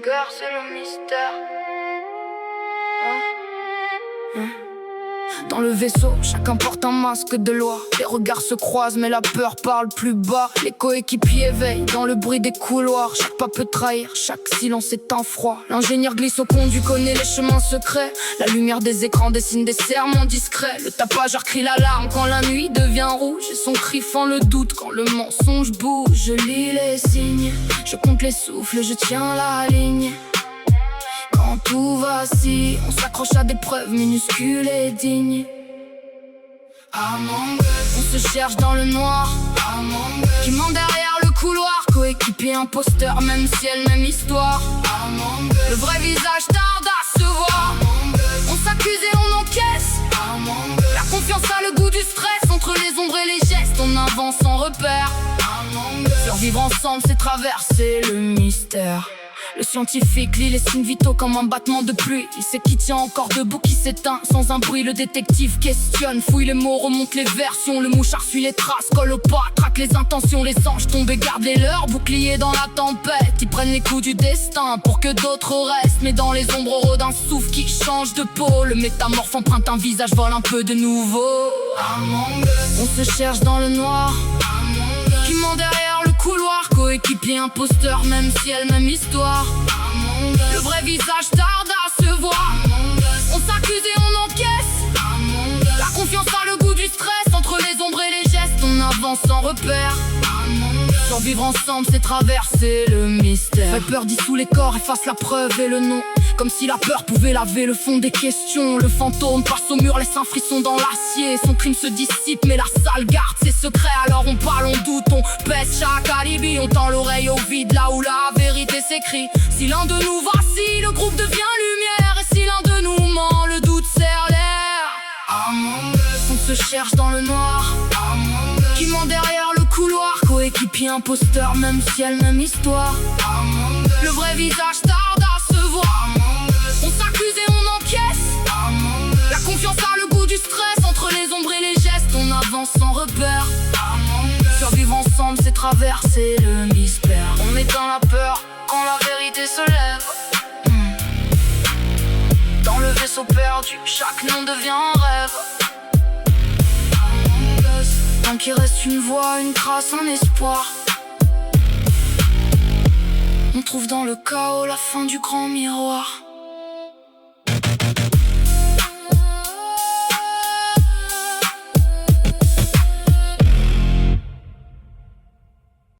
cœur, c'est le mystère. Dans le vaisseau, chacun porte un masque de loi. Les regards se croisent mais la peur parle plus bas. Les coéquipiers veillent dans le bruit des couloirs. Chaque pas peut trahir, chaque silence est un froid. L'ingénieur glisse au conduit, connaît les chemins secrets. La lumière des écrans dessine des serments discrets. Le tapageur crie l'alarme quand la nuit devient rouge. Et son cri fend le doute quand le mensonge bouge. Je lis les signes, je compte les souffles, je tiens la ligne. Quand tout vacille, on s'accroche à des preuves minuscules et dignes. Among Us, on se cherche dans le noir. Among Us, qui ment derrière le couloir. Coéquipier, imposteur, même ciel, même histoire. Among Us, le vrai visage tarde à se voir. Among Us, on s'accuse et on encaisse. Among Us, la confiance a le goût du stress. Entre les ombres et les gestes, on avance sans repère. Among Us, survivre ensemble, c'est traverser le mystère. Le scientifique lit les signes vitaux comme un battement de pluie. Il sait qui tient encore debout, qui s'éteint sans un bruit. Le détective questionne, fouille les mots, remonte les versions. Le mouchard suit les traces, colle au pas, traque les intentions. Les anges tombent et gardent les leurs, boucliers dans la tempête. Ils prennent les coups du destin pour que d'autres restent. Mais dans les ombres rôde un souffle qui change de peau. Le métamorphe emprunte un visage, vole un peu de nouveau. Among Us, on se cherche dans le noir. Among Us, qui ment derrière le couloir. Coéquipier, imposteur, même ciel, même histoire. Among Us, le vrai visage tarde à se voir. Among Us, on s'accuse et on encaisse. Among Us, la confiance a le goût du stress. Entre les ombres et les gestes, on avance sans repère. Among Us, survivre ensemble, c'est traverser le mystère. Fait peur dissout les corps, efface la preuve et le nom. Comme si la peur pouvait laver le fond des questions. Le fantôme passe au mur, laisse un frisson dans l'acier. Son crime se dissipe, mais la salle garde ses secrets. Alors on parle, on doute, on pèse chaque alibi. On tend l'oreille au vide, là où la vérité s'écrit. Si l'un de nous vacille, le groupe devient lumière. Et si l'un de nous ment, le doute serre l'air. Among Us, on se cherche dans le noir. Among Us, qui ment derrière le couloir. Coéquipier, imposteur, même ciel, même histoire. Among Us, le vrai visage tarde à se voir. On s'accuse et on encaisse. Among Us, la confiance a le goût du stress. Entre les ombres et les gestes, on avance sans repère. Among Us, survivre ensemble, c'est traverser le mystère. On est dans la peur quand la vérité se lève. Dans le vaisseau perdu, chaque nom devient un rêve. Among Us, tant qu'il reste une voix, une trace, un espoir. On trouve dans le chaos la fin du grand miroir.